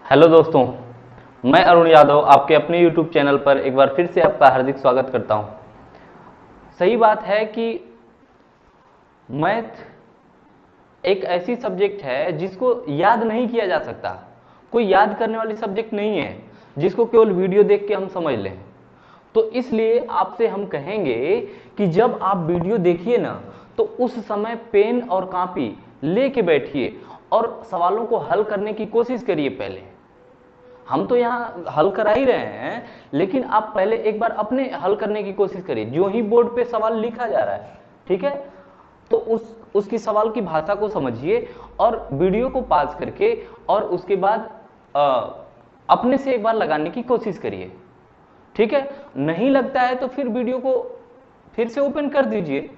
Hello दोस्तों, मैं अरुण यादव आपके अपने YouTube चैनल पर एक बार फिर से आपका हार्दिक स्वागत करता हूं। सही बात है कि मैथ एक ऐसी सब्जेक्ट है जिसको याद नहीं किया जा सकता। कोई याद करने वाली सब्जेक्ट नहीं है जिसको केवल वीडियो देख के हम समझ लें। तो इसलिए आपसे हम कहेंगे कि जब आप वीडियो देखिए ना, तो उस समय पेन और कॉपी लेके बैठिए और सवालों को हल करने की कोशिश करिए। पहले हम तो यहाँ हल करा ही रहे हैं, लेकिन आप पहले एक बार अपने हल करने की कोशिश करिए। जो ही बोर्ड पे सवाल लिखा जा रहा है, ठीक है, तो उसकी सवाल की भाषा को समझिए और वीडियो को पॉज करके और उसके बाद अपने से एक बार लगाने की कोशिश करिए। ठीक है, नहीं लगता है तो फिर वीडियो को फिर से ओपन कर दीजिए,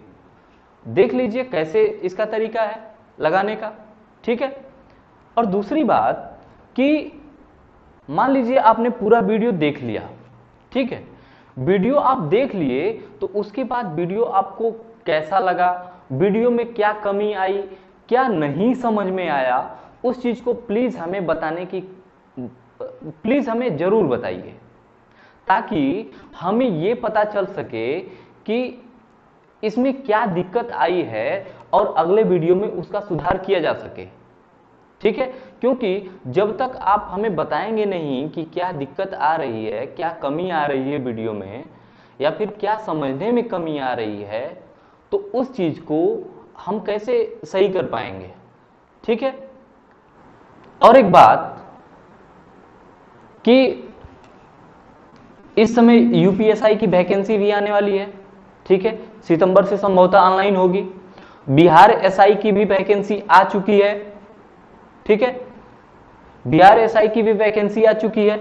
देख लीजिए कैसे इसका तरीका है लगाने का। ठीक है, और दूसरी बात कि मान लीजिए आपने पूरा वीडियो देख लिया, ठीक है, वीडियो आप देख लिए, तो उसके बाद वीडियो आपको कैसा लगा, वीडियो में क्या कमी आई, क्या नहीं समझ में आया, उस चीज को प्लीज हमें जरूर बताइए, ताकि हमें ये पता चल सके कि इसमें क्या दिक्कत आई है और अगले वीडियो में उसका सुधार किया जा सके। ठीक है, क्योंकि जब तक आप हमें बताएंगे नहीं कि क्या दिक्कत आ रही है, क्या कमी आ रही है वीडियो में, या फिर क्या समझने में कमी आ रही है, तो उस चीज को हम कैसे सही कर पाएंगे। ठीक है, और एक बात कि इस समय यूपीएसआई की वैकेंसी भी आने वाली है। ठीक है, सितंबर से संभवतः ऑनलाइन होगी। बिहार एसआई की भी वैकेंसी आ चुकी है। ठीक है, बिहार एसआई की भी वैकेंसी आ चुकी है।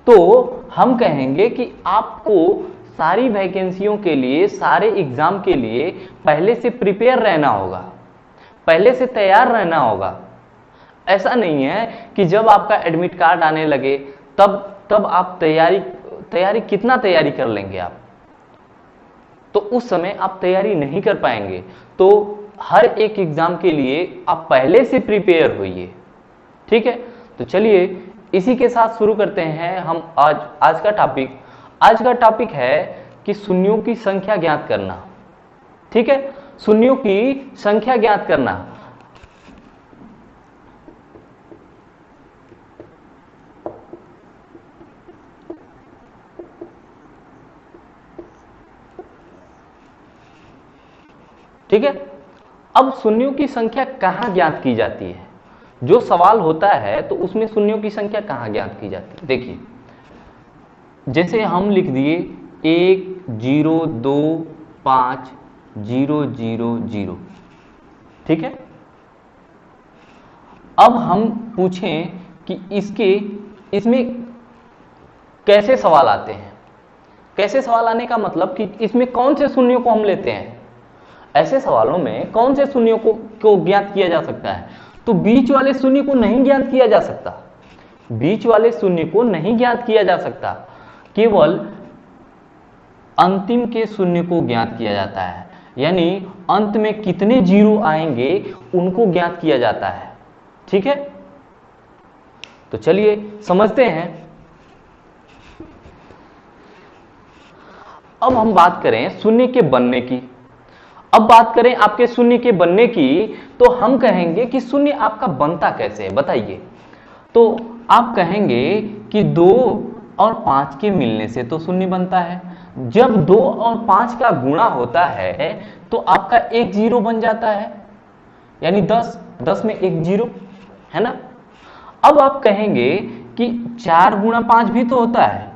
तो हम कहेंगे कि आपको सारी वैकेंसियों के लिए, सारे एग्जाम के लिए पहले से प्रिपेयर रहना होगा, पहले से तैयार रहना होगा। ऐसा नहीं है कि जब आपका एडमिट कार्ड आने लगे तब आप तैयारी कितना तैयारी कर लेंगे आप, तो उस समय आप तैयारी नहीं कर पाएंगे। तो हर एक एग्जाम के लिए आप पहले से प्रिपेयर होइए। ठीक है, तो चलिए इसी के साथ शुरू करते हैं हम आज का टॉपिक है कि शून्यों की संख्या ज्ञात करना। ठीक है, शून्यों की संख्या ज्ञात करना। ठीक है, अब शून्यों की संख्या कहां ज्ञात की जाती है? जो सवाल होता है तो उसमें शून्यों की संख्या कहां ज्ञात की जाती है? देखिए, जैसे हम लिख दिए 1 0 2 5 0 0 0। ठीक है, अब हम पूछें कि इसमें कैसे सवाल आते हैं। कैसे सवाल आने का मतलब कि इसमें कौन से शून्यों को हम लेते हैं। ऐसे सवालों में कौन से शून्यों को ज्ञात किया जा सकता है? तो बीच वाले शून्य को नहीं ज्ञात किया जा सकता। बीच वाले शून्य को नहीं ज्ञात किया जा सकता, केवल अंतिम के शून्य को ज्ञात किया जाता है। यानी अंत में कितने जीरो आएंगे उनको ज्ञात किया जाता है। ठीक है, तो चलिए समझते हैं। अब हम बात करें शून्य के बनने की। अब बात करें आपके शून्य के बनने की, तो हम कहेंगे कि शून्य आपका बनता कैसे है, बताइए। तो आप कहेंगे कि 2 और 5 के मिलने से तो शून्य बनता है। जब 2 और 5 का गुणा होता है तो आपका एक जीरो बन जाता है, यानी 10 में एक जीरो, है ना। अब आप कहेंगे कि 4 गुणा 5 भी तो होता है,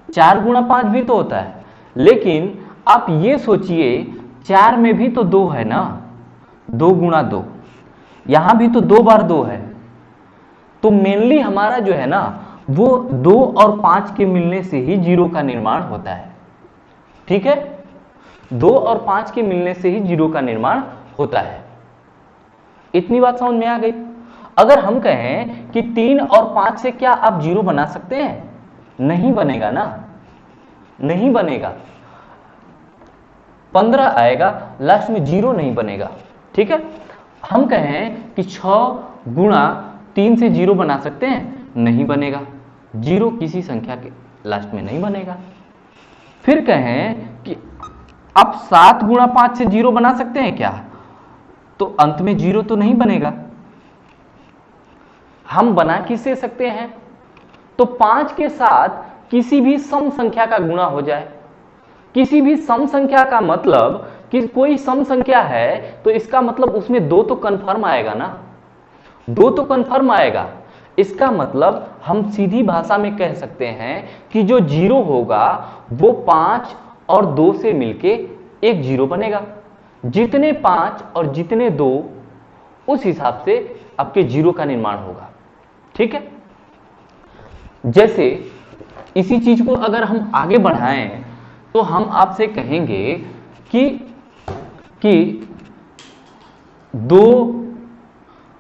4 गुणा 5 भी तो होता है, लेकिन आप ये सोचिए 4 में भी तो 2 है ना, 2 गुणा 2, यहां भी तो 2 बार 2 है। तो मेनली हमारा जो है ना, वो 2 और 5 के मिलने से ही जीरो का निर्माण होता है। ठीक है, 2 और 5 के मिलने से ही जीरो का निर्माण होता है। इतनी बात समझ में आ गई। अगर हम कहें कि 3 और 5 से क्या आप जीरो बना सकते हैं? नहीं बनेगा ना, नहीं बनेगा। 15 आएगा, लास्ट में जीरो नहीं बनेगा। ठीक है, हम कहें कि 6 गुणा 3 से जीरो बना सकते हैं? नहीं बनेगा, जीरो किसी संख्या के लास्ट में नहीं बनेगा। फिर कहें कि आप 7 गुणा 5 से जीरो बना सकते हैं क्या, तो अंत में जीरो तो नहीं बनेगा। हम बना किससे सकते हैं, तो 5 के साथ किसी भी सम संख्या का गुणा हो जाए। किसी भी सम संख्या का मतलब कि कोई सम संख्या है तो इसका मतलब उसमें 2 तो कंफर्म आएगा ना, 2 तो कंफर्म आएगा। इसका मतलब हम सीधी भाषा में कह सकते हैं कि जो जीरो होगा वो 5 और 2 से मिलके एक जीरो बनेगा। जितने 5 और जितने 2 उस हिसाब से आपके जीरो का निर्माण होगा। ठीक है, जैसे इसी चीज को अगर हम आगे बढ़ाएं तो हम आपसे कहेंगे कि 2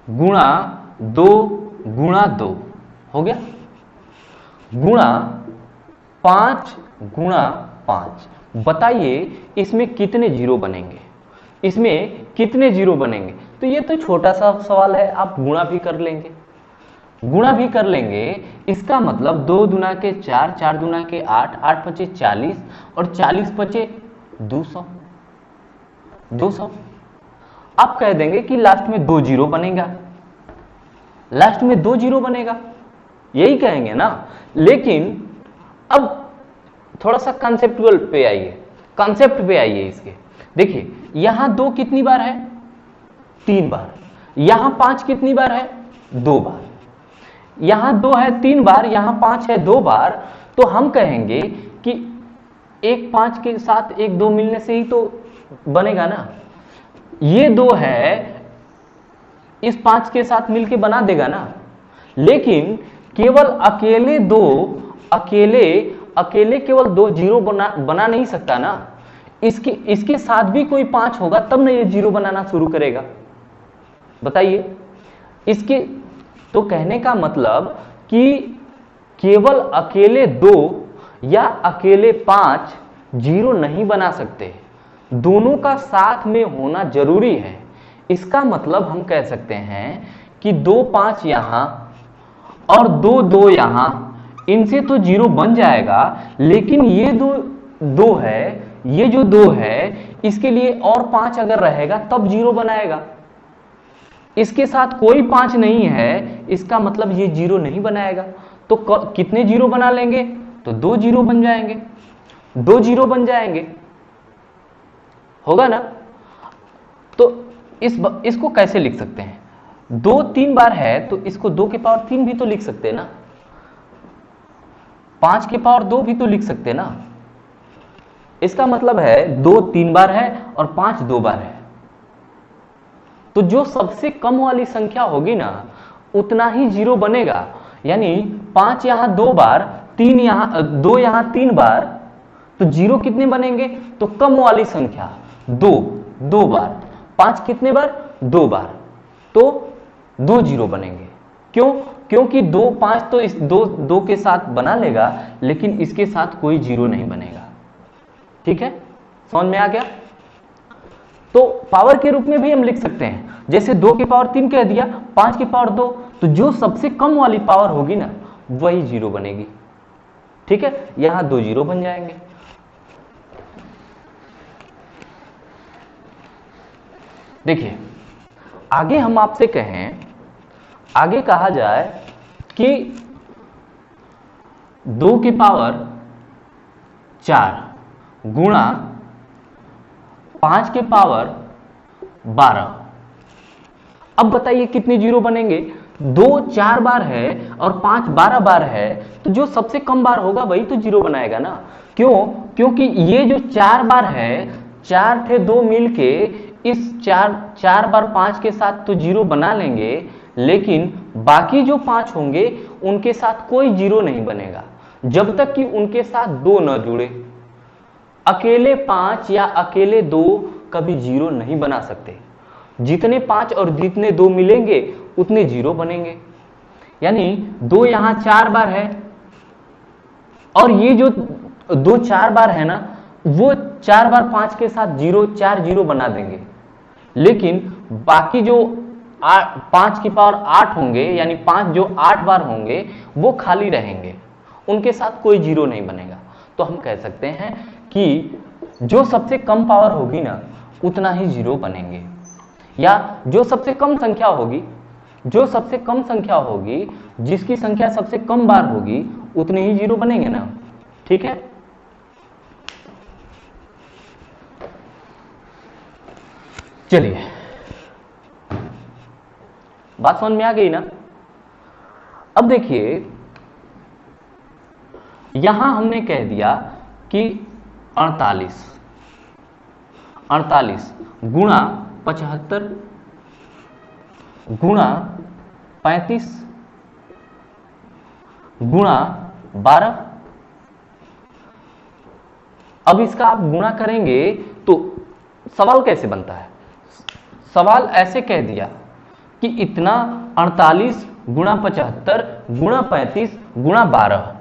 गुणा 2 गुणा 2 हो गया, गुणा 5 गुणा 5। बताइए इसमें कितने जीरो बनेंगे, इसमें कितने जीरो बनेंगे। तो ये तो छोटा सा सवाल है, आप गुणा भी कर लेंगे, गुणा भी कर लेंगे। इसका मतलब 2 दुना के 4, 4 दुना के 8, 8 पचे 40 और 40 पचे 200। आप कह देंगे कि लास्ट में 2 जीरो बनेगा, लास्ट में 2 जीरो बनेगा, यही कहेंगे ना। लेकिन अब थोड़ा सा कंसेप्चुअल पे आइए, कंसेप्ट पे आइए इसके। देखिए यहां 2 कितनी बार है, 3 बार। यहां 5 कितनी बार है, 2 बार। यहां 2 है 3 बार, यहां 5 है 2 बार। तो हम कहेंगे कि एक 5 के साथ एक 2 मिलने से ही तो बनेगा ना। ये 2 है, इस 5 के साथ मिलके बना देगा ना। लेकिन केवल अकेले 2, अकेले केवल 2 जीरो बना नहीं सकता ना। इसके साथ भी कोई 5 होगा तब ना ये जीरो बनाना शुरू करेगा। बताइए इसके तो कहने का मतलब कि केवल अकेले 2 या अकेले 5 जीरो नहीं बना सकते, दोनों का साथ में होना जरूरी है। इसका मतलब हम कह सकते हैं कि 2 5 यहां और 2 2 यहां, इनसे तो जीरो बन जाएगा। लेकिन ये 2 है, ये जो 2 है इसके लिए और 5 अगर रहेगा तब जीरो बनाएगा। इसके साथ कोई 5 नहीं है, इसका मतलब ये जीरो नहीं बनाएगा। तो कितने जीरो बना लेंगे, तो 2 जीरो बन जाएंगे, 2 जीरो बन जाएंगे, होगा ना। तो इसको कैसे लिख सकते हैं, 2 3 बार है तो इसको 2 के पावर 3 भी तो लिख सकते हैं ना, 5 के पावर 2 भी तो लिख सकते हैं ना। इसका मतलब है 2 3 बार है और 5 2 बार है। तो जो सबसे कम वाली संख्या होगी ना उतना ही जीरो बनेगा। यानी 5 यहां 2 बार, 3 यहां 2 यहां 3 बार, तो जीरो कितने बनेंगे, तो कम वाली संख्या 2 बार, 5 कितने बार, 2 बार, तो 2 जीरो बनेंगे। क्यों, क्योंकि 2 5 तो इस 2 के साथ बना लेगा, लेकिन इसके साथ कोई जीरो नहीं बनेगा। ठीक है, समझ में आ गया। तो पावर के रूप में भी हम लिख सकते हैं, जैसे 2 के पावर 3 कह दिया, 5 के पावर 2, तो जो सबसे कम वाली पावर होगी ना वही जीरो बनेगी। ठीक है, यहां 2 जीरो बन जाएंगे। देखिए आगे हम आपसे कहें, आगे कहा जाए कि 2 के पावर 4 गुणा 5 के पावर 12। अब बताइए कितने जीरो बनेंगे, 2 4 बार है और 5 12 बार है, तो जो सबसे कम बार होगा वही तो जीरो बनाएगा ना। क्यों, क्योंकि ये जो 4 बार है, 4 थे 2 मिलके इस 4 बार 5 के साथ तो जीरो बना लेंगे, लेकिन बाकी जो 5 होंगे उनके साथ कोई जीरो नहीं बनेगा जब तक कि उनके साथ 2 न जुड़े। अकेले 5 या अकेले 2 कभी जीरो नहीं बना सकते। जितने 5 और जितने 2 मिलेंगे उतने जीरो बनेंगे। यानी 2 यहां 4 बार है और ये जो 2 4 बार है ना, वो 4 बार 5 के साथ 4 जीरो बना देंगे। लेकिन बाकी जो 5 की पावर 8 होंगे, यानी 5 जो 8 बार होंगे वो खाली रहेंगे, उनके साथ कोई जीरो नहीं बनेगा। तो हम कह सकते हैं कि जो सबसे कम पावर होगी ना उतना ही जीरो बनेंगे, या जो सबसे कम संख्या होगी, जो सबसे कम संख्या होगी, जिसकी संख्या सबसे कम बार होगी उतने ही जीरो बनेंगे ना। ठीक है, चलिए बात समझ में आ गई ना। अब देखिए यहां हमने कह दिया कि 48 गुणा 75 गुणा 35 गुणा 12। अब इसका आप गुणा करेंगे तो सवाल कैसे बनता है? सवाल ऐसे कह दिया कि इतना 48 गुणा 75 गुणा 35 गुणा 12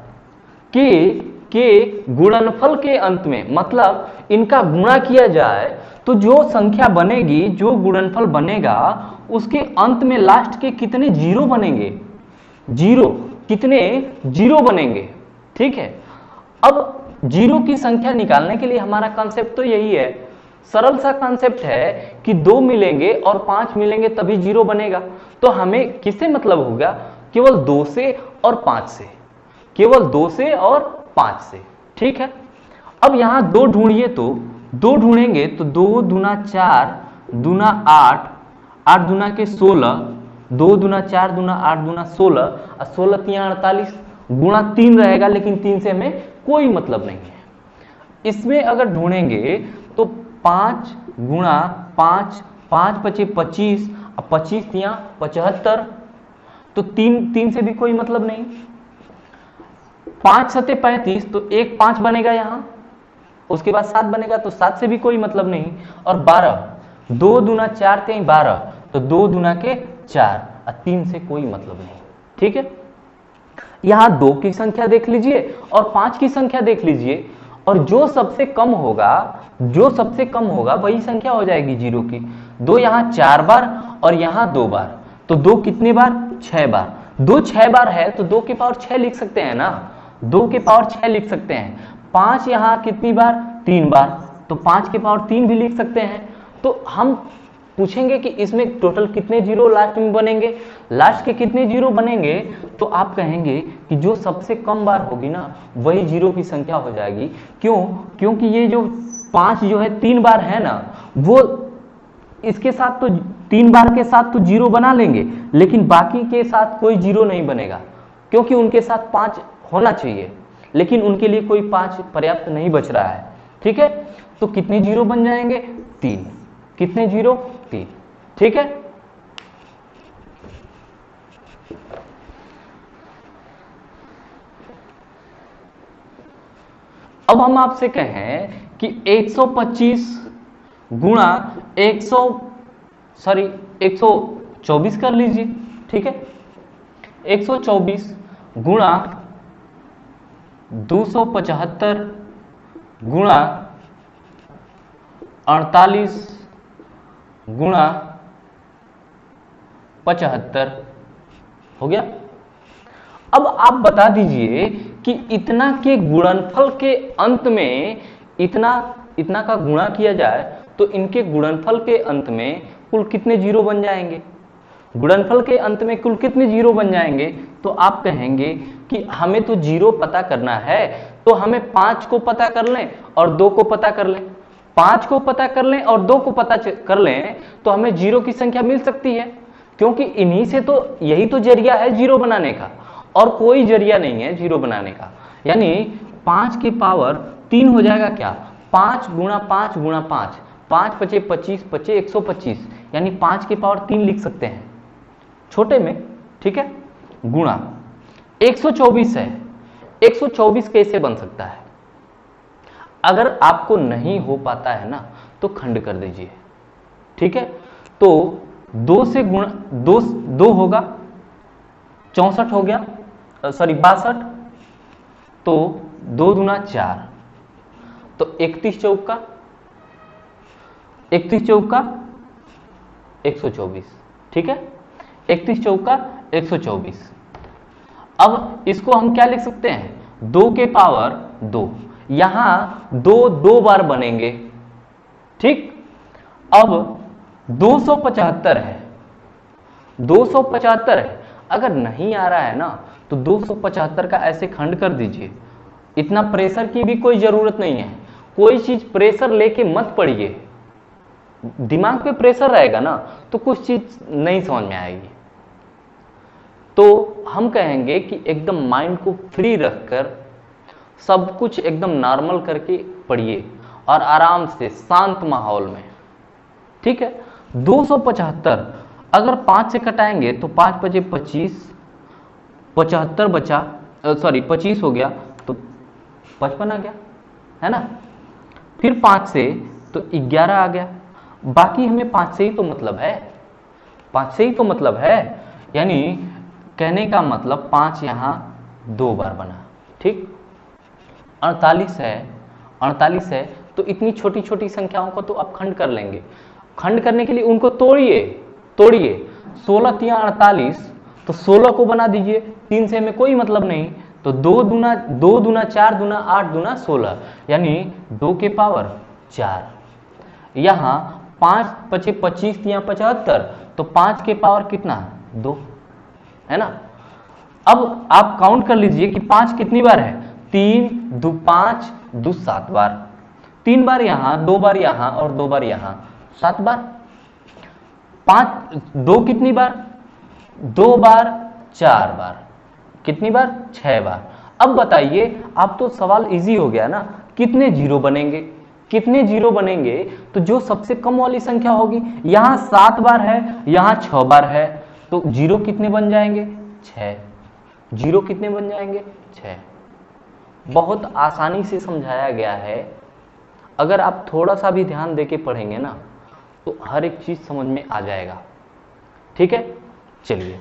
के गुणनफल के अंत में, मतलब इनका गुणा किया जाए तो जो संख्या बनेगी, जो गुणनफल बनेगा उसके अंत में लास्ट के कितने जीरो बनेंगे, जीरो, कितने जीरो बनेंगे। ठीक है, अब जीरो की संख्या निकालने के लिए हमारा कॉन्सेप्ट तो यही है, सरल सा कॉन्सेप्ट है कि 2 मिलेंगे और 5 मिलेंगे तभी जीरो बनेगा। तो हमें किससे मतलब होगा? केवल 2 से और 5 से, केवल 2 से और 5 से। ठीक है, अब यहां 2 ढूंढिए, तो 2 ढूंढेंगे तो 2 दूना 4 दूना 8, 8 दूना के 16, 2 दूना 4 दूना 8 दूना 16 और 16 3 48 गुणा 3 रहेगा, लेकिन 3 से हमें कोई मतलब नहीं है। इसमें अगर ढूंढेंगे तो 5 गुणा 5, 5 पचे 25 और 25 या 75, तो 3 से भी कोई मतलब नहीं। 5 सते 35, तो एक 5 बनेगा यहां, उसके बाद 7 बनेगा, तो 7 से भी कोई मतलब नहीं। और 12, 2 दूना 4 3 12, तो 2 दूना के 4 और 3 से कोई मतलब नहीं। ठीक है, यहां 2 की संख्या देख लीजिए और 5 की संख्या देख लीजिए, और जो सबसे कम होगा, जो सबसे कम होगा वही संख्या हो जाएगी जीरो की। 2 यहां 4 बार और यहां 2 बार, तो 2 कितने बार? 6 बार। 2 6 बार है तो 2 की पावर 6 लिख सकते हैं ना, 2 की पावर 6 लिख सकते हैं। 5 यहां कितनी बार? 3 बार, तो 5 की पावर 3 भी लिख सकते हैं। तो हम पूछेंगे कि इसमें टोटल कितने जीरो लास्ट में बनेंगे, लास्ट के कितने जीरो बनेंगे, तो आप कहेंगे कि जो सबसे कम बार होगी ना वही जीरो की संख्या हो जाएगी। क्यों? क्योंकि ये जो 5 जो है 3 बार है ना, वो इसके साथ तो 3 बार के साथ तो जीरो बना लेंगे, लेकिन बाकी के साथ कोई जीरो नहीं बनेगा, क्योंकि उनके साथ 5 होना चाहिए, लेकिन उनके लिए कोई 5 पर्याप्त नहीं बच रहा है। ठीक है, तो कितने जीरो बन जाएंगे? 3। कितने जीरो? 3। ठीक है, अब हम आपसे कहें कि 125 गुणा 124 कर लीजिए। ठीक है, 124 गुणा 275 गुणा 48 गुणा 75 हो गया। अब आप बता दीजिए कि इतना के गुणनफल के अंत में, इतना का गुणा किया जाए तो इनके गुणनफल के अंत में कुल कितने जीरो बन जाएंगे? गुणनफल के अंत में कुल कितने जीरो बन जाएंगे? तो आप कहेंगे कि हमें तो जीरो पता करना है, तो हमें 5 को पता कर लें और 2 को पता कर लें। 5 को पता कर लें और 2 को पता कर लें तो हमें जीरो की संख्या मिल सकती है, क्योंकि इन्हीं से तो, यही तो जरिया है जीरो बनाने का, और कोई जरिया नहीं है जीरो बनाने का। यानी 5 की पावर 3 हो जाएगा क्या? 5 गुणा 5 गुणा 5, 5 पचे 25 पचे 125, यानी 5 की पावर 3 लिख सकते हैं छोटे में। ठीक है, गुणा 124 है। 124 कैसे बन सकता है? अगर आपको नहीं हो पाता है ना तो खंड कर दीजिए। ठीक है, तो 2 से गुणा 2 होगा, 64 हो गया, सॉरी 62, तो 2 दूना 4, तो 31 चौका 124, ठीक है, 31 चौका 124। अब इसको हम क्या लिख सकते हैं, 2 के पावर 2, यहां 2 बार बनेंगे, ठीक। अब 275 है, 275 है, अगर नहीं आ रहा है ना तो 275 का ऐसे खंड कर दीजिए। इतना प्रेशर की भी कोई जरूरत नहीं है, कोई चीज प्रेशर लेके मत पढ़िए, दिमाग पे प्रेशर रहेगा ना तो कुछ चीज नहीं समझ में आएगी। तो हम कहेंगे कि एकदम माइंड को फ्री रखकर सब कुछ एकदम नॉर्मल करके पढ़िए और आराम से शांत माहौल में, ठीक है। 275 अगर 5 से कटाएंगे तो 5 बचे 25, 75 बचा, सॉरी 25 हो गया तो 55 आ गया, है ना। फिर 5 से तो 11 आ गया, बाकी हमें 5 से ही तो मतलब है, 5 से ही तो मतलब है, यानी कहने का मतलब 5 यहां 2 बार बना, ठीक। 48 है, 48 है, तो इतनी छोटी छोटी संख्याओं को तो आप खंड कर लेंगे। खंड करने के लिए उनको तोड़िए, तोड़िए, 16 तिया 48, तो 16 को बना दीजिए, 3 से हमें कोई मतलब नहीं, तो 2 दूना 4 दूना 8 दूना 16, यानी 2 के पावर 4। यहां 5 बचे 25 तिया 75, तो 5 के पावर कितना, 2, है ना। अब आप काउंट कर लीजिए कि 5 कितनी बार है, 3 2 5 2 7 बार, 3 बार यहां, 2 बार यहां और 2 बार यहां, 7 बार। 2 कितनी बार, 2 बार 4 बार, कितनी बार, 6 बार। अब बताइए, आप तो सवाल इजी हो गया ना, कितने जीरो बनेंगे, कितने जीरो बनेंगे, तो जो सबसे कम वाली संख्या होगी, यहां 7 बार है, यहां 6 बार है, तो जीरो कितने बन जाएंगे, 6। जीरो कितने बन जाएंगे, 6। बहुत आसानी से समझाया गया है, अगर आप थोड़ा सा भी ध्यान देके पढ़ेंगे ना तो हर एक चीज समझ में आ जाएगा, ठीक है। चलिए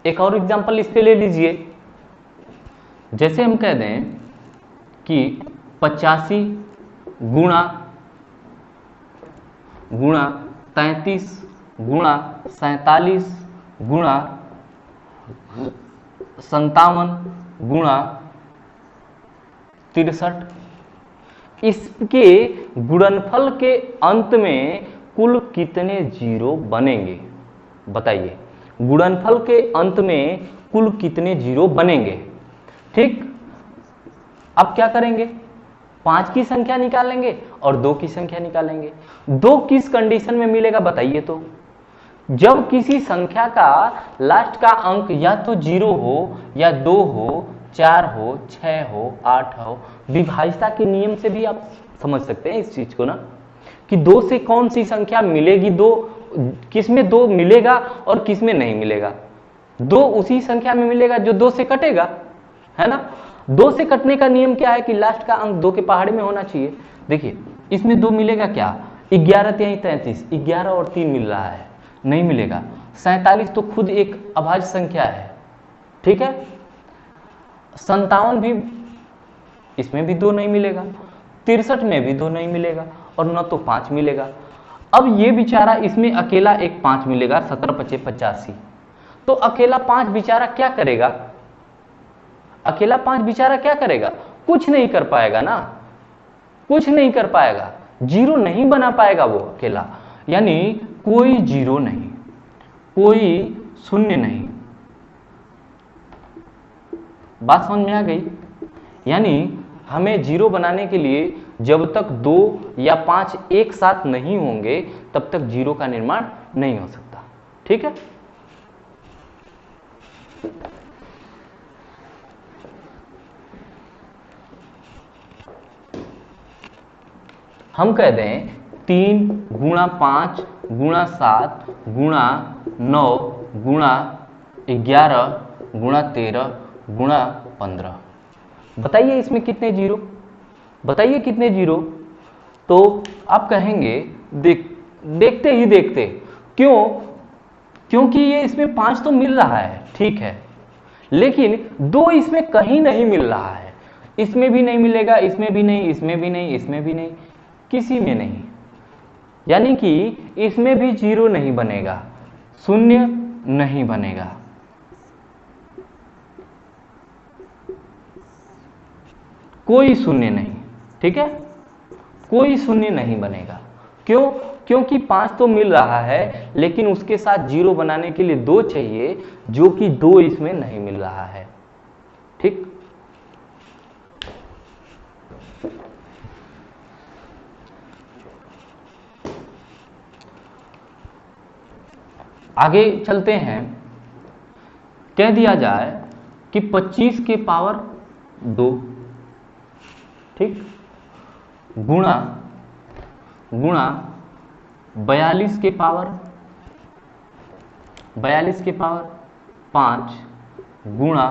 एक और एग्जांपल इस पे ले लीजिए। जैसे हम कह दें कि 85 गुणा 33 गुणा 47 गुणा 57 गुणा 63, इसके गुणनफल के अंत में कुल कितने जीरो बनेंगे, बताइए। गुणनफल के अंत में कुल कितने जीरो बनेंगे, ठीक। अब क्या करेंगे, 5 की संख्या निकालेंगे और 2 की संख्या निकालेंगे। 2 किस कंडीशन में मिलेगा बताइए, तो जब किसी संख्या का लास्ट का अंक या तो 0 हो या 2 हो, 4 हो, 6 हो, 8 हो। विभाज्यता के नियम से भी आप समझ सकते हैं इस चीज को ना, कि 2 से कौन सी संख्या मिलेगी, 2 किस में 2 मिलेगा और किस में नहीं मिलेगा। 2 उसी संख्या में मिलेगा जो 2 से कटेगा, है ना। 2 से कटने का नियम क्या है कि लास्ट का अंक 2 के पहाड़े में होना चाहिए। देखिए इसमें 2 मिलेगा क्या, 11 तिहाई 33, 11 और 3 मिल रहा है, नहीं मिलेगा। 47 तो खुद एक अभाज्य संख्या है, ठीक है। 57 भी, इसमें भी 2 नहीं मिलेगा। 63 में भी 2 नहीं मिलेगा, और न तो 5 मिलेगा। अब ये बेचारा, इसमें अकेला एक 5 मिलेगा, 17 × 5 = 85। तो अकेला 5 बेचारा क्या करेगा, अकेला 5 बेचारा क्या करेगा, कुछ नहीं कर पाएगा ना, कुछ नहीं कर पाएगा, जीरो नहीं बना पाएगा वो अकेला, यानी कोई जीरो नहीं, कोई शून्य नहीं। बात समझ में आ गई। यानी हमें जीरो बनाने के लिए जब तक 2 या 5 एक साथ नहीं होंगे तब तक जीरो का निर्माण नहीं हो सकता, ठीक है। हम कह दें 3 × 5 × 7 × 9 × 11 × 13 × 15। बताइए इसमें कितने जीरो, बताइए कितने जीरो। तो आप कहेंगे देखते ही देखते, क्यों, क्योंकि ये इसमें 5 तो मिल रहा है, ठीक है, लेकिन 2 इसमें कहीं नहीं मिल रहा है, इसमें भी नहीं मिलेगा, इसमें भी नहीं, इसमें भी नहीं, इसमें भी नहीं, किसी में नहीं, यानी कि इसमें भी 0 नहीं बनेगा, शून्य नहीं बनेगा। कोई शून्य नहीं, ठीक है, कोई शून्य नहीं बनेगा। क्यों? क्योंकि 5 तो मिल रहा है, लेकिन उसके साथ 0 बनाने के लिए 2 चाहिए, जो कि 2 इसमें नहीं मिल रहा है। ठीक, आगे चलते हैं। कह दिया जाए कि 25 के पावर 2, ठीक, गुणा 42 के पावर 5 गुणा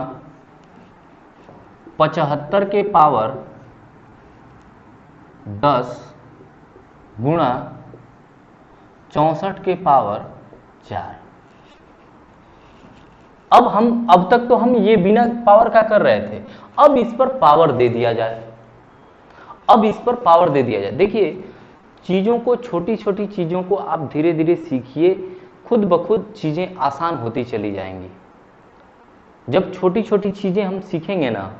75 के पावर 10 गुणा 64 के पावर 4। अब तक तो हम ये बिना पावर का कर रहे थे, अब इस पर पावर दे दिया जाए। देखिए, चीजों को, छोटी छोटी चीजों को आप धीरे धीरे सीखिए, खुद ब खुद चीजें आसान होती चली जाएंगी। जब छोटी छोटी चीजें हम सीखेंगे ना,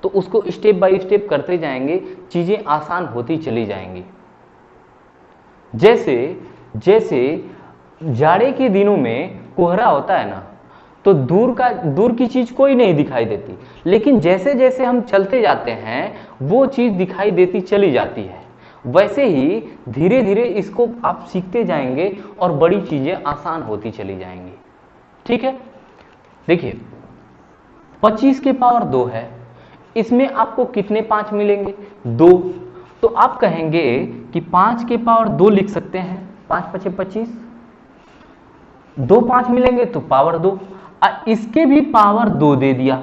तो उसको स्टेप बाय स्टेप करते जाएंगे, चीजें आसान होती चली जाएंगी। जैसे जाड़े के दिनों में कोहरा होता है ना, तो दूर की चीज कोई नहीं दिखाई देती, लेकिन जैसे जैसे हम चलते जाते हैं वो चीज दिखाई देती चली जाती है। वैसे ही धीरे धीरे इसको आप सीखते जाएंगे और बड़ी चीजें आसान होती चली जाएंगी। ठीक है, देखिए 25 के पावर 2 है, इसमें आपको कितने 5 मिलेंगे? 2। तो आप कहेंगे कि 5 के पावर 2 लिख सकते हैं, 5 पचे 25, 2 5 मिलेंगे तो पावर 2, इसके भी पावर 2 दे दिया।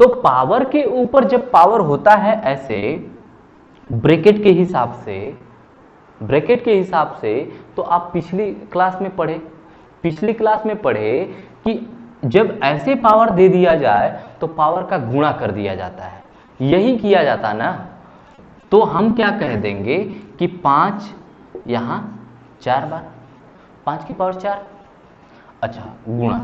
तो पावर के ऊपर जब पावर होता है ऐसे ब्रैकेट के हिसाब से, तो आप पिछली क्लास में पढ़े कि जब ऐसे पावर दे दिया जाए तो पावर का गुणा कर दिया जाता है, यही किया जाता ना। तो हम क्या कह देंगे कि 5 यहां 4 बार, 5 की पावर 4, अच्छा, गुणा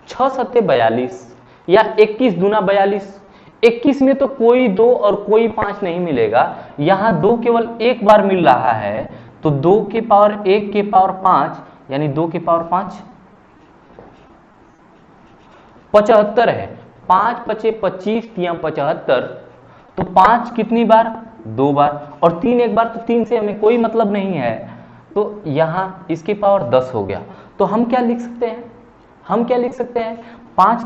6 सत्ते 42 या 21 दूना 42। 21 में तो कोई 2 और कोई 5 नहीं मिलेगा, यहां 2 केवल एक बार मिल रहा है, तो 2 के पावर 1 के पावर 5 यानी 2 के पावर 5 75 है। 5 पचे 25 या 75, तो 5 कितनी बार? 2 बार, और 3 एक बार, तो 3 से हमें कोई मतलब नहीं है, तो यहां इसके पावर 10 हो गया। तो हम क्या लिख सकते हैं? 5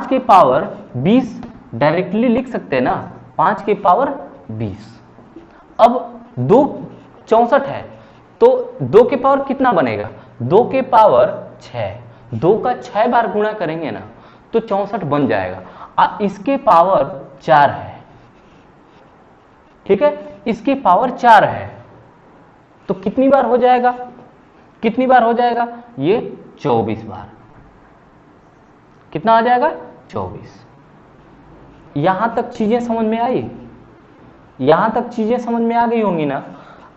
के पावर 20 डायरेक्टली लिख सकते हैं ना, 5 के पावर 20। अब 2 64 है, तो 2 के पावर कितना बनेगा? 2 के पावर 6, 2 का 6 बार गुणा करेंगे ना तो 64 बन जाएगा। इसके पावर 4 है, ठीक है, इसके पावर 4 है, तो कितनी बार हो जाएगा? ये 24 बार। कितना आ जाएगा? 24। यहां तक चीजें समझ में आई? समझ में आ गई होंगी ना।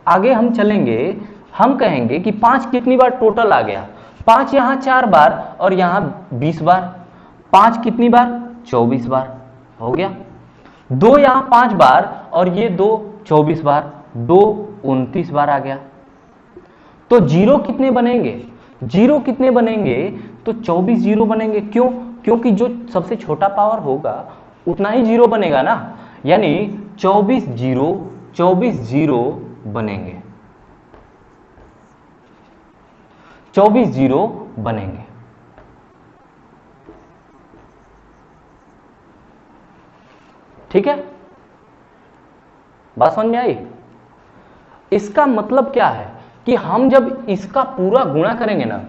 आगे हम चलेंगे, हम कहेंगे कि 5 कितनी बार टोटल आ गया? 5 यहां 4 बार और यहां 20 बार, 5 कितनी बार? 24 बार हो गया। 2 यहां 5 बार और ये 2 24 बार, 2 29 बार आ गया। तो 0 कितने बनेंगे? तो 24 0 बनेंगे। क्यों? क्योंकि जो सबसे छोटा पावर होगा उतना ही 0 बनेगा ना, यानी 24 0 बनेंगे, 24 0 बनेंगे। ठीक है, बात समझ में आई? इसका मतलब क्या है कि हम जब इसका पूरा गुणा करेंगे ना,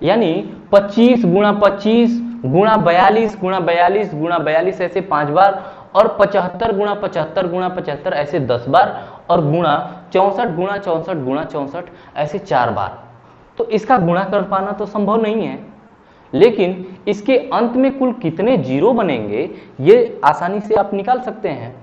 यानी 25 गुणा 25 गुणा 42 गुणा 42 गुणा 42 ऐसे 5 बार, और 75 गुणा 75 गुणा 75 ऐसे 10 बार, और गुणा 64 गुणा 64 गुणा 64 ऐसे 4 बार, तो इसका गुणा कर पाना तो संभव नहीं है। लेकिन इसके अंत में कुल कितने जीरो बनेंगे ये आसानी से आप निकाल सकते हैं।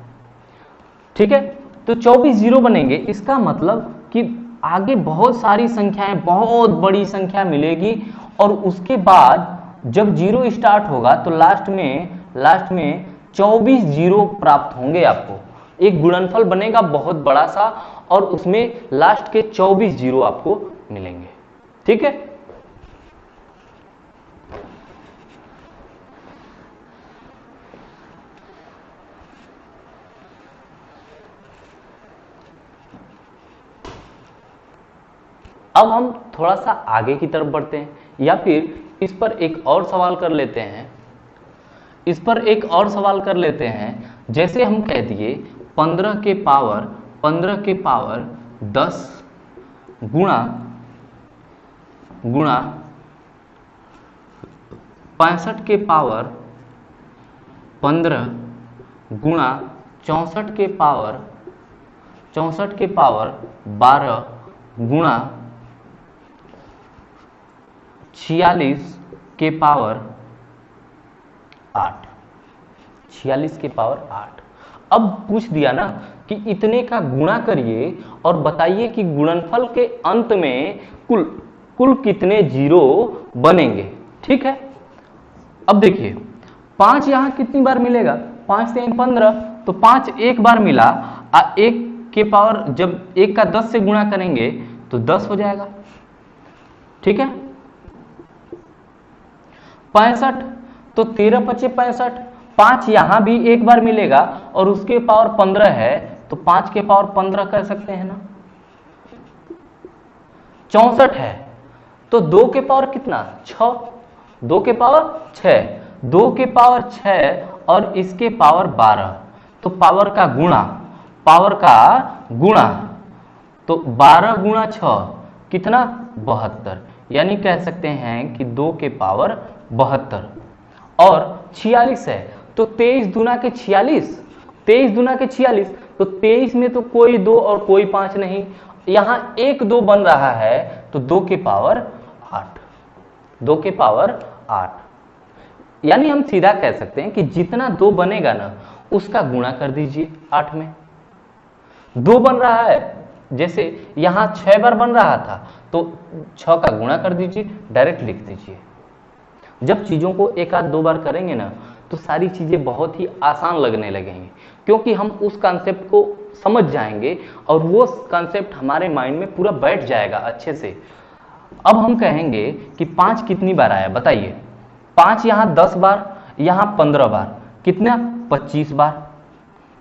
ठीक है, तो 24 जीरो बनेंगे। इसका मतलब कि आगे बहुत सारी संख्याएं, बहुत बड़ी संख्या मिलेगी और उसके बाद जब जीरो स्टार्ट होगा तो लास्ट में 24 जीरो प्राप्त होंगे आपको। एक गुणनफल बनेगा बहुत बड़ा सा और उसमें लास्ट के 24 जीरो आपको मिलेंगे। ठीक है, अब हम थोड़ा सा आगे की तरफ बढ़ते हैं या फिर इस पर एक और सवाल कर लेते हैं। जैसे हम कह दिए 15 के पावर 10 गुणा 65 के पावर 15 गुणा 64 के पावर 12 गुणा 46 के पावर 8। 46 के पावर 8। अब पूछ दिया ना कि इतने का गुणा करिए और बताइए कि गुणनफल के अंत में कुल कितने जीरो बनेंगे। ठीक है, अब देखिए 5 यहां कितनी बार मिलेगा, 5 से 15, तो 5 एक बार मिला। 1 के पावर जब 1 का 10 से गुणा करेंगे तो 10 हो जाएगा। ठीक है, 65, तो 13 पचे 65। 5 यहां भी एक बार मिलेगा और उसके पावर 15 है तो 5 के पावर 15 कह सकते हैं ना। 64 है तो 2 के पावर कितना, 6। 2 के पावर 6, 2 के पावर 6 और इसके पावर 12, तो पावर का गुणा, तो 12 गुणा 6 कितना, 72। यानी कह सकते हैं कि 2 के पावर 72। और 46 है तो 23 दूना के 46, 23 दूना के 46, तो 23 में तो कोई 2 और कोई 5 नहीं, यहां 1 2 बन रहा है तो 2 के पावर 8। 2 के पावर 8, यानी हम सीधा कह सकते हैं कि जितना 2 बनेगा ना उसका गुणा कर दीजिए 8 में। 2 बन रहा है, जैसे यहां 6 बार बन रहा था तो 6 का गुणा कर दीजिए, डायरेक्ट लिख दीजिए। जब चीजों को एक आध 2 बार करेंगे ना तो सारी चीजें बहुत ही आसान लगने लगेंगी, क्योंकि हम उस कॉन्सेप्ट को समझ जाएंगे और वो कॉन्सेप्ट हमारे माइंड में पूरा बैठ जाएगा अच्छे से। अब हम कहेंगे कि 5 कितनी बार आया बताइए। 5 यहां 10 बार, यहां 15 बार, कितना, 25 बार,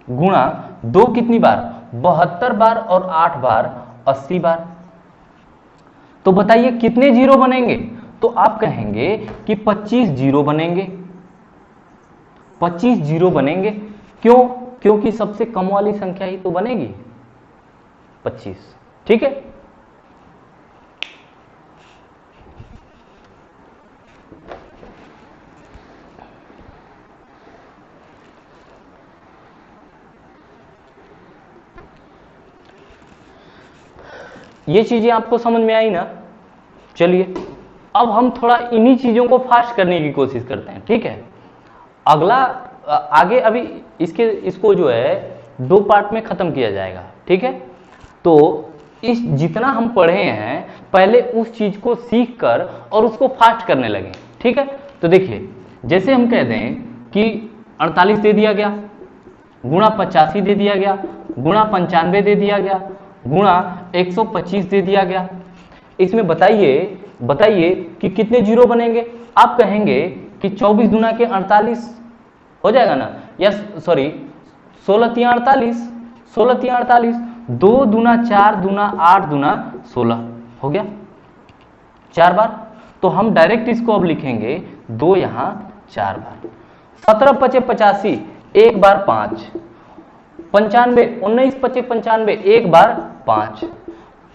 गुणा 2 कितनी बार, 72 बार और 8 बार 80 बार। तो बताइए कितने जीरो बनेंगे, तो आप कहेंगे कि 25 जीरो बनेंगे। 25 जीरो बनेंगे, क्यों, क्योंकि सबसे कम वाली संख्या ही तो बनेगी 25। ठीक है, ये चीजें आपको समझ में आई ना। चलिए अब हम थोड़ा इन्हीं चीजों को फास्ट करने की कोशिश करते हैं। ठीक है, अगला आगे अभी इसको जो है 2 पार्ट में खत्म किया जाएगा। ठीक है, तो इस जितना हम पढ़े हैं पहले उस चीज को सीख कर और उसको फास्ट करने लगे। ठीक है, तो देखिए जैसे हम कह दें कि 48 दे दिया गया, गुणा 85 दे दिया गया, गुणा 95 दे दिया गया, गुणा 125 दे दिया गया। इसमें बताइए कि कितने जीरो बनेंगे। आप कहेंगे कि 24 गुना के 48 हो जाएगा ना, या सॉरी 16 तिया 48, 16 तिया 48, 2 दूना 4 दूना 8 दूना 16 हो गया 4 बार। तो हम डायरेक्ट इसको अब लिखेंगे 2 यहां 4 बार। 17 पचे 85, एक बार 5, 95, 19 पचे 95, एक बार 5,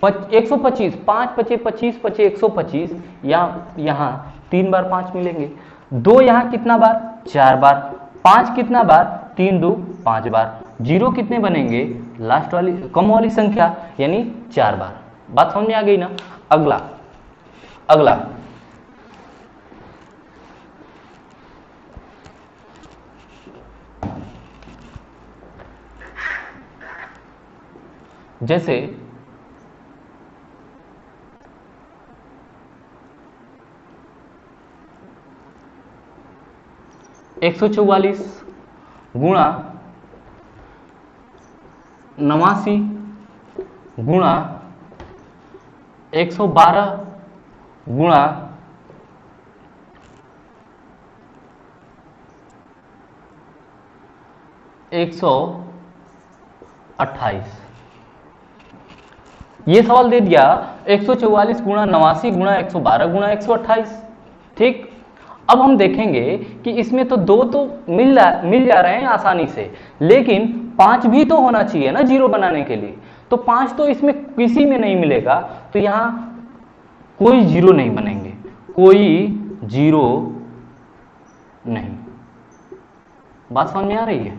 125, 5 पचे 25 पचे 125, यहां 3 बार 5 मिलेंगे। 2 यहां कितना बार, 4 बार, 5 कितना बार, 3 2 5 बार। जीरो कितने बनेंगे, लास्ट वाली कम वाली संख्या यानी 4 बार। बात समझ में आ गई ना। अगला जैसे 144 गुणा 89 गुणा 112 गुणा 128। ये सवाल दे दिया 144 गुणा 89 गुणा 112 गुणा 128। ठीक, अब हम देखेंगे कि इसमें तो दो तो मिल जा रहे हैं आसानी से, लेकिन 5 भी तो होना चाहिए ना जीरो बनाने के लिए। तो 5 तो इसमें किसी में नहीं मिलेगा, तो यहां कोई जीरो नहीं बनेंगे, कोई जीरो नहीं। बात समझ में आ रही है?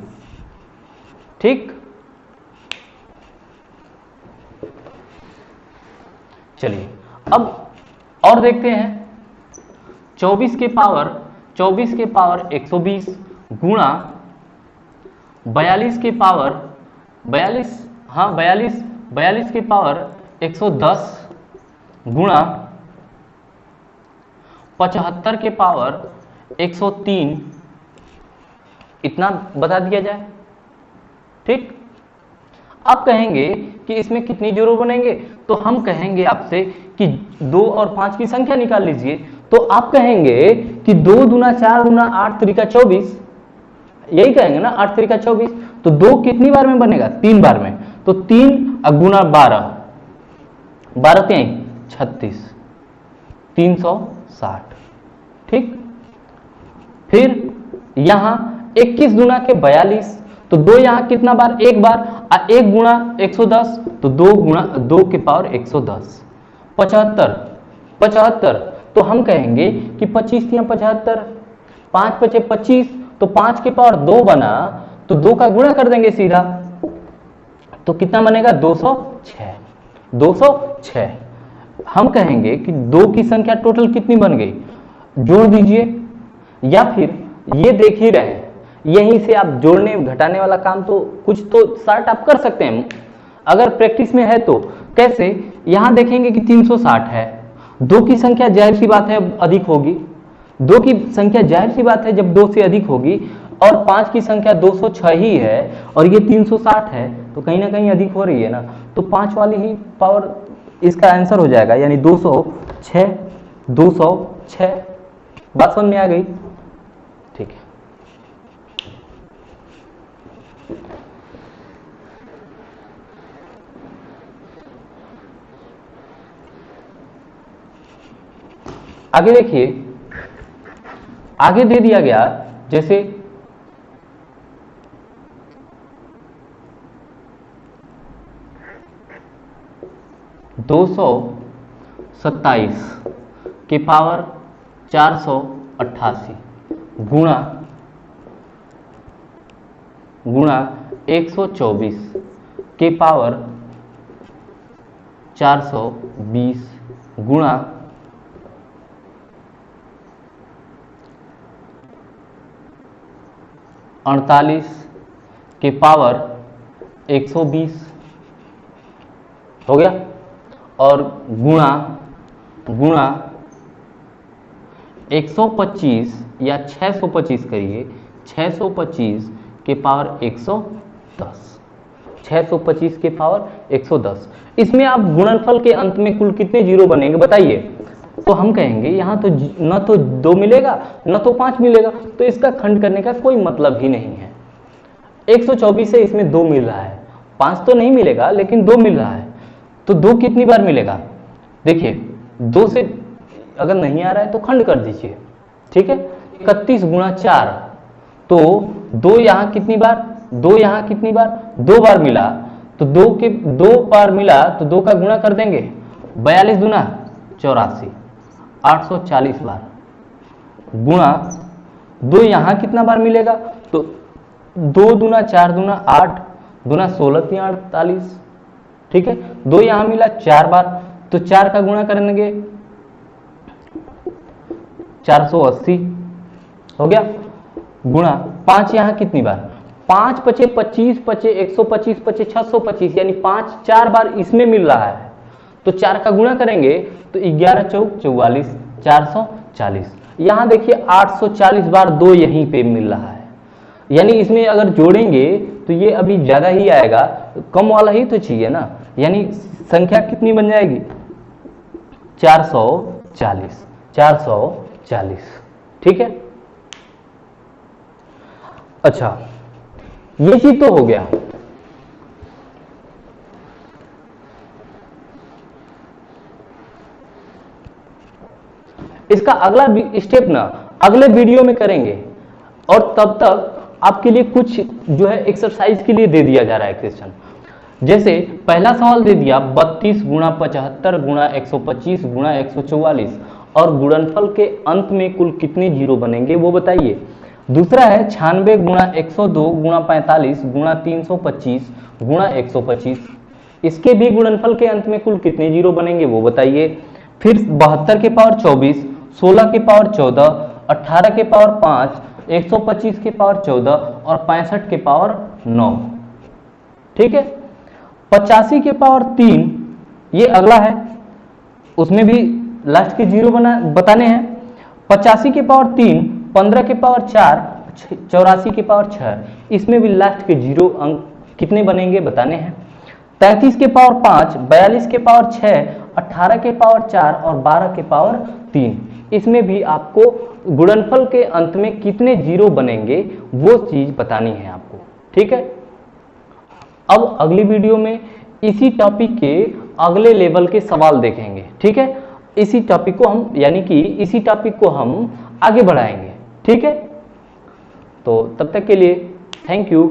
ठीक, चलिए अब और देखते हैं। 24 के पावर 120 गुणा 42 के पावर 42 के पावर 110 गुणा 75 के पावर 103, इतना बता दिया जाए। ठीक, आप कहेंगे कि इसमें कितनी जीरो बनेंगे, तो हम कहेंगे आपसे कि 2 और 5 की संख्या निकाल लीजिए। तो आप कहेंगे कि 2 दूना 4 गुना 8 त्रिका 24, यही कहेंगे ना, 8 त्रिका 24। तो 2 कितनी बार में बनेगा? 3 बार में। तो 3 गुना 12, 12 3 36, 360। ठीक, फिर यहां 21 गुना के 42, तो 2 यहां कितना बार? एक बार। 1 गुणा 110, तो 2 गुणा 2 के पावर 110। 75, तो हम कहेंगे कि 25 या 75, 5 पचे 25, तो 5 के पावर 2 बना, तो 2 का गुणा कर देंगे सीधा, तो कितना बनेगा? 206। 206 हम कहेंगे कि 2 की संख्या टोटल कितनी बन गई, जोड़ दीजिए। या फिर ये देख ही रहे हैं, यहीं से आप जोड़ने घटाने वाला काम तो कुछ तो शार्ट आप कर सकते हैं अगर प्रैक्टिस में है तो। कैसे? यहां देखेंगे कि 360 है, 2 की संख्या जाहिर सी बात है अधिक होगी, 2 की संख्या जाहिर सी बात है जब 2 से अधिक होगी, और 5 की संख्या 206 ही है और ये 360 है, तो कहीं ना कहीं अधिक हो रही है ना, तो 5 वाली ही पावर इसका आंसर हो जाएगा, यानी 206। 206 बात समझ में आ गई? ठीक है, आगे देखिए, आगे दे दिया गया जैसे 227 के पावर 488 गुणा 124 के पावर 420 गुणा 48 के पावर 120 हो गया, और गुणा 125 या 625 करिए, 625 के पावर 110, 625 के पावर 110। इसमें आप गुणनफल के अंत में कुल कितने जीरो बनेंगे बताइए? तो हम कहेंगे यहां तो न तो 2 मिलेगा न तो 5 मिलेगा, तो इसका खंड करने का कोई मतलब ही नहीं है। 124 से इसमें 2 मिल रहा है, 5 तो नहीं मिलेगा लेकिन 2 मिल रहा है, तो 2 कितनी बार मिलेगा? देखिए 2 से अगर नहीं आ रहा है तो खंड कर दीजिए। ठीक है, 31 गुणा 4, तो 2 यहां कितनी बार? 2 यहां कितनी बार? 2 बार मिला, तो 2 बार मिला तो 2 का गुणा कर देंगे, 42 गुना 84, 840 बार, गुणा 2 यहां कितना बार मिलेगा? तो 2 दूना 4 दूना 8 दूना 16 3 48। ठीक है, 2 यहां मिला 4 बार, तो 4 का गुणा करेंगे 480 हो गया, गुणा 5 यहां कितनी बार? 5 पचे 25 पचे 125 पचे 625, यानी 5 4 बार इसमें मिल रहा है, तो 4 का गुणा करेंगे तो 11 चौक 44, 440। यहां देखिए 840 बार 2 यहीं पे मिल रहा है, यानी इसमें अगर जोड़ेंगे तो ये अभी ज्यादा ही आएगा, कम वाला ही तो चाहिए ना, यानी संख्या कितनी बन जाएगी 440, 440। ठीक है, अच्छा ये चीज तो हो गया। इसका अगला स्टेप ना अगले वीडियो में करेंगे, और तब तक आपके लिए कुछ जो है एक्सरसाइज के लिए दे दिया जा रहा है क्वेश्चन। जैसे पहला सवाल दे दिया 32 गुणा 75 गुणा 125 गुणा 144 और गुणनफल के अंत में कुल कितने जीरो बनेंगे वो बताइए। दूसरा है 96 गुणा 102 गुणा 45 गुणा 325 गुणा 125, इसके भी गुणनफल के अंत में कुल कितने जीरो बनेंगे वो बताइए। फिर 72 के पावर 24, 16 के पावर 14, 18 के पावर 5, 125 के पावर 14 और 65 के पावर 9। ठीक है, 85 के पावर 3 ये अगला है, उसमें भी लास्ट के जीरो बताने हैं। 85 के पावर 3, 15 के पावर 4, 84 के पावर 6, इसमें भी लास्ट के जीरो अंक कितने बनेंगे बताने हैं। 33 के पावर 5, 42 के पावर 6, 18 के पावर 4 और 12 के पावर 3, इसमें भी आपको गुणनफल के अंत में कितने जीरो बनेंगे वो चीज बतानी है आपको। ठीक है, अब अगली वीडियो में इसी टॉपिक के अगले लेवल के सवाल देखेंगे। ठीक है, इसी टॉपिक को हम यानी कि इसी टॉपिक को हम आगे बढ़ाएंगे। ठीक है, तो तब तक के लिए थैंक यू।